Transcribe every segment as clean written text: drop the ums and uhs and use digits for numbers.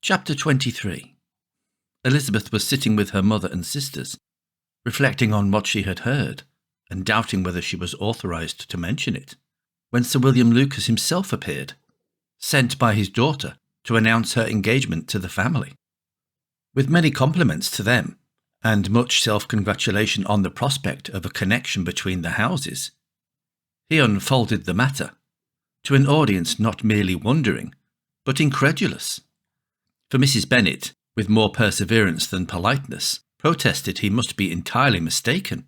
Chapter 23. Elizabeth was sitting with her mother and sisters, reflecting on what she had heard, and doubting whether she was authorised to mention it, when Sir William Lucas himself appeared, sent by his daughter to announce her engagement to the family. With many compliments to them, and much self-congratulation on the prospect of a connection between the houses, he unfolded the matter to an audience not merely wondering, but incredulous. For Mrs. Bennet, with more perseverance than politeness, protested he must be entirely mistaken,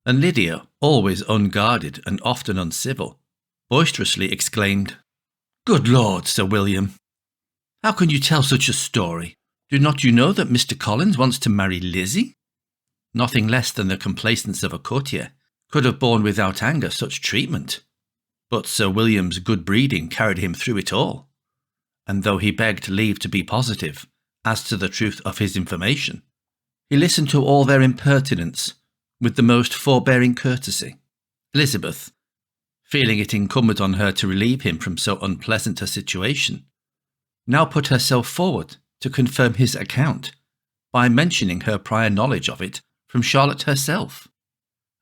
and Lydia, always unguarded and often uncivil, boisterously exclaimed, "Good Lord, Sir William! How can you tell such a story? Do not you know that Mr. Collins wants to marry Lizzie?" Nothing less than the complacence of a courtier could have borne without anger such treatment, but Sir William's good breeding carried him through it all, and though he begged leave to be positive as to the truth of his information, he listened to all their impertinence with the most forbearing courtesy. Elizabeth, feeling it incumbent on her to relieve him from so unpleasant a situation, now put herself forward to confirm his account by mentioning her prior knowledge of it from Charlotte herself,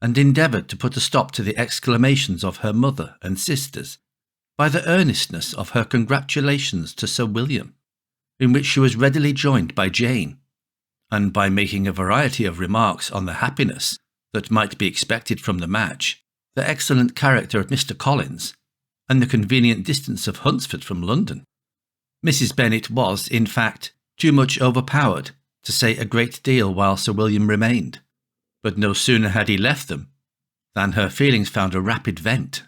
and endeavoured to put a stop to the exclamations of her mother and sisters by the earnestness of her congratulations to Sir William, in which she was readily joined by Jane, and by making a variety of remarks on the happiness that might be expected from the match, the excellent character of Mr. Collins, and the convenient distance of Hunsford from London. Mrs. Bennet was, in fact, too much overpowered to say a great deal while Sir William remained, but no sooner had he left them than her feelings found a rapid vent.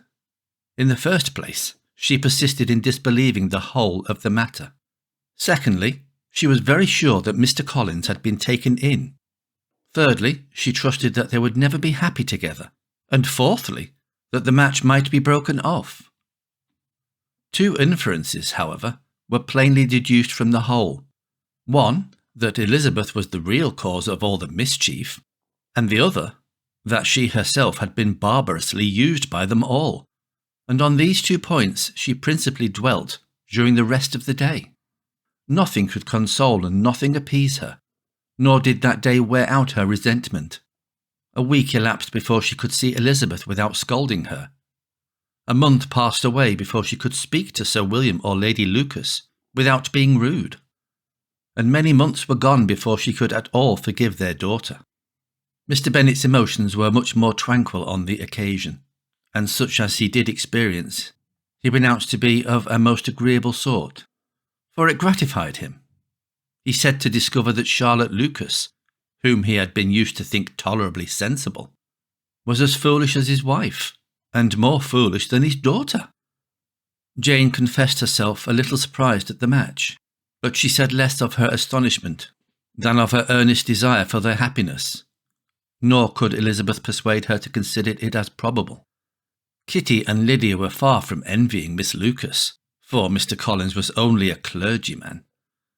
In the first place, she persisted in disbelieving the whole of the matter. Secondly, she was very sure that Mr. Collins had been taken in. Thirdly, she trusted that they would never be happy together. And fourthly, that the match might be broken off. Two inferences, however, were plainly deduced from the whole. One, that Elizabeth was the real cause of all the mischief, and the other, that she herself had been barbarously used by them all, and on these 2 points she principally dwelt during the rest of the day. Nothing could console and nothing appease her, nor did that day wear out her resentment. A week elapsed before she could see Elizabeth without scolding her. A month passed away before she could speak to Sir William or Lady Lucas without being rude, and many months were gone before she could at all forgive their daughter. Mr. Bennet's emotions were much more tranquil on the occasion, and such as he did experience, he pronounced to be of a most agreeable sort, for it gratified him. He said to discover that Charlotte Lucas, whom he had been used to think tolerably sensible, was as foolish as his wife, and more foolish than his daughter. Jane confessed herself a little surprised at the match, but she said less of her astonishment than of her earnest desire for their happiness, nor could Elizabeth persuade her to consider it as probable. Kitty and Lydia were far from envying Miss Lucas, for Mr. Collins was only a clergyman,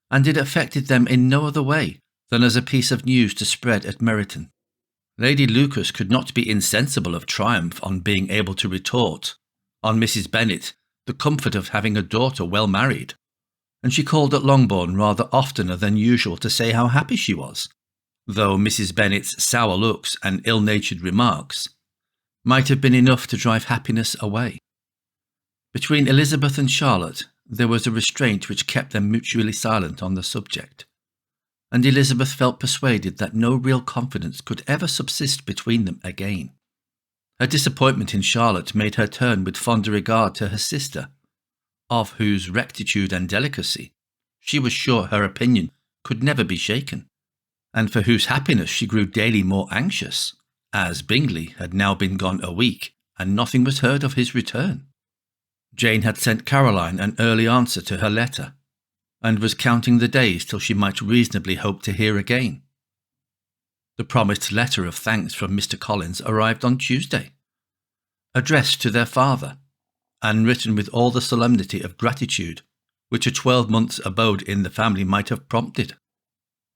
and it affected them in no other way than as a piece of news to spread at Meryton. Lady Lucas could not be insensible of triumph on being able to retort on Mrs. Bennet the comfort of having a daughter well married, and she called at Longbourn rather oftener than usual to say how happy she was, though Mrs. Bennet's sour looks and ill-natured remarks might have been enough to drive happiness away. Between Elizabeth and Charlotte there was a restraint which kept them mutually silent on the subject, and Elizabeth felt persuaded that no real confidence could ever subsist between them again. Her disappointment in Charlotte made her turn with fonder regard to her sister, of whose rectitude and delicacy she was sure her opinion could never be shaken, and for whose happiness she grew daily more anxious, as Bingley had now been gone a week, and nothing was heard of his return. Jane had sent Caroline an early answer to her letter, and was counting the days till she might reasonably hope to hear again. The promised letter of thanks from Mr. Collins arrived on Tuesday, addressed to their father, and written with all the solemnity of gratitude which a 12 months' abode in the family might have prompted.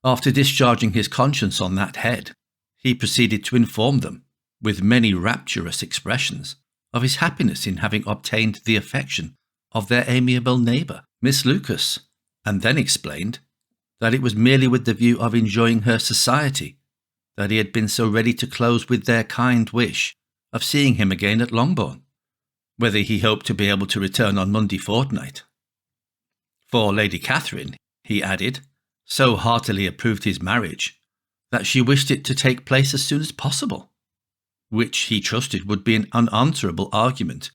After discharging his conscience on that head, he proceeded to inform them, with many rapturous expressions, of his happiness in having obtained the affection of their amiable neighbour, Miss Lucas, and then explained that it was merely with the view of enjoying her society that he had been so ready to close with their kind wish of seeing him again at Longbourn, whether he hoped to be able to return on Monday fortnight. For Lady Catherine, he added, so heartily approved his marriage, that she wished it to take place as soon as possible, which he trusted would be an unanswerable argument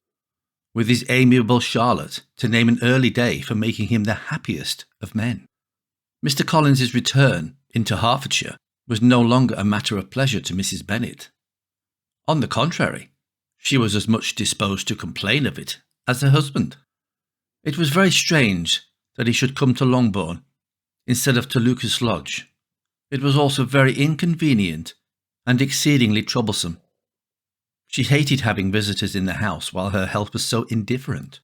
with his amiable Charlotte to name an early day for making him the happiest of men. Mr. Collins's return into Hertfordshire was no longer a matter of pleasure to Mrs. Bennet. On the contrary, she was as much disposed to complain of it as her husband. It was very strange that he should come to Longbourn instead of to Lucas Lodge. It was also very inconvenient and exceedingly troublesome. She hated having visitors in the house while her health was so indifferent,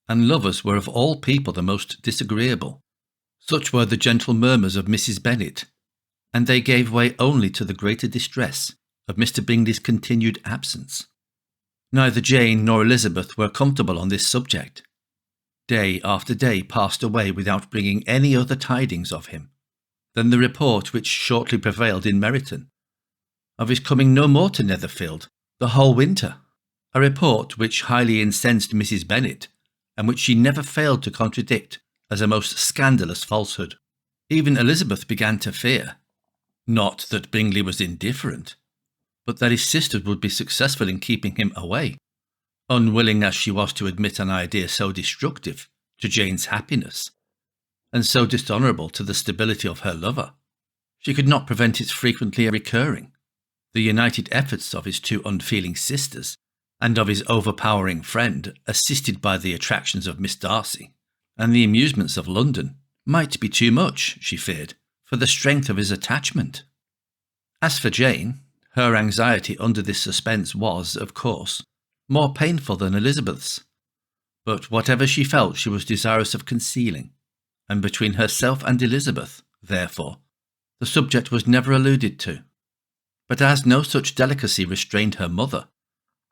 and lovers were of all people the most disagreeable. Such were the gentle murmurs of Mrs. Bennet, and they gave way only to the greater distress of Mr. Bingley's continued absence. Neither Jane nor Elizabeth were comfortable on this subject. Day after day passed away without bringing any other tidings of him than the report which shortly prevailed in Meryton, of his coming no more to Netherfield the whole winter, a report which highly incensed Mrs. Bennet, and which she never failed to contradict as a most scandalous falsehood. Even Elizabeth began to fear, not that Bingley was indifferent, but that his sisters would be successful in keeping him away, unwilling as she was to admit an idea so destructive to Jane's happiness, and so dishonourable to the stability of her lover. She could not prevent its frequently recurring. The united efforts of his two unfeeling sisters, and of his overpowering friend, assisted by the attractions of Miss Darcy, and the amusements of London, might be too much, she feared, for the strength of his attachment. As for Jane, her anxiety under this suspense was, of course, more painful than Elizabeth's, but whatever she felt she was desirous of concealing, and between herself and Elizabeth, therefore, the subject was never alluded to. But as no such delicacy restrained her mother,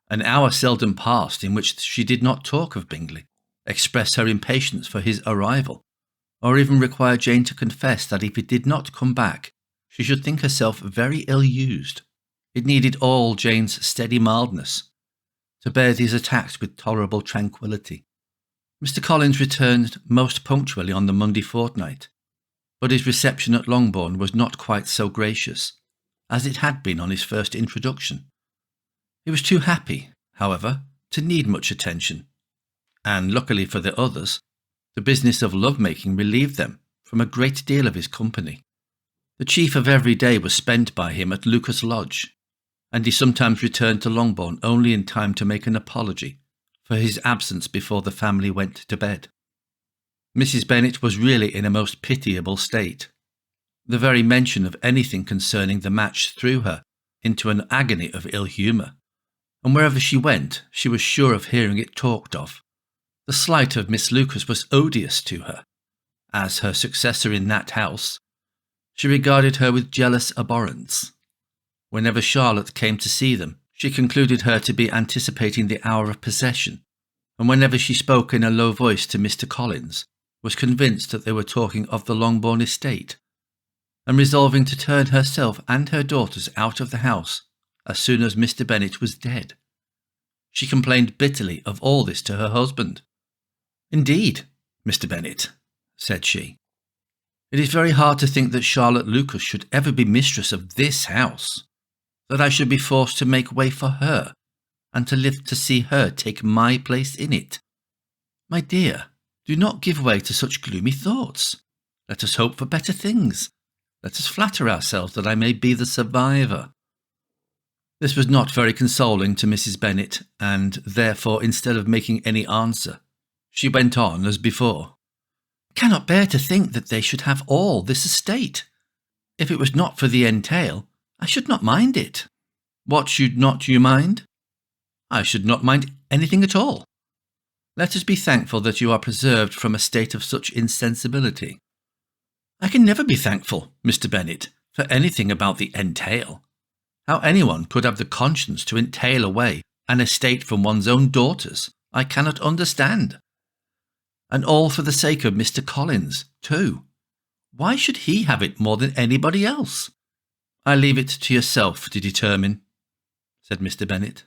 an hour seldom passed in which she did not talk of Bingley, express her impatience for his arrival, or even require Jane to confess that if he did not come back, she should think herself very ill-used. It needed all Jane's steady mildness to bear these attacks with tolerable tranquillity. Mr. Collins returned most punctually on the Monday fortnight, but his reception at Longbourn was not quite so gracious as it had been on his first introduction. He was too happy, however, to need much attention, and luckily for the others, the business of love-making relieved them from a great deal of his company. The chief of every day was spent by him at Lucas Lodge, and he sometimes returned to Longbourn only in time to make an apology for his absence before the family went to bed. Mrs. Bennet was really in a most pitiable state. The very mention of anything concerning the match threw her into an agony of ill humour, and wherever she went she was sure of hearing it talked of. The slight of Miss Lucas was odious to her. As her successor in that house, she regarded her with jealous abhorrence. Whenever Charlotte came to see them, she concluded her to be anticipating the hour of possession, and whenever she spoke in a low voice to Mr. Collins, was convinced that they were talking of the Longbourn estate, and resolving to turn herself and her daughters out of the house as soon as Mr. Bennet was dead. She complained bitterly of all this to her husband. "Indeed, Mr. Bennet," said she, "it is very hard to think that Charlotte Lucas should ever be mistress of this house, that I should be forced to make way for her, and to live to see her take my place in it. My dear, do not give way to such gloomy thoughts. Let us hope for better things. Let us flatter ourselves that I may be the survivor." This was not very consoling to Mrs. Bennet, and therefore, instead of making any answer, she went on as before. "I cannot bear to think that they should have all this estate. If it was not for the entail, I should not mind it." "What should not you mind?" "I should not mind anything at all. Let us be thankful that you are preserved from a state of such insensibility." "I can never be thankful, Mr. Bennet, for anything about the entail. How anyone could have the conscience to entail away an estate from one's own daughters, I cannot understand. And all for the sake of Mr. Collins, too. Why should he have it more than anybody else? I leave it to yourself to determine, said Mr. Bennet.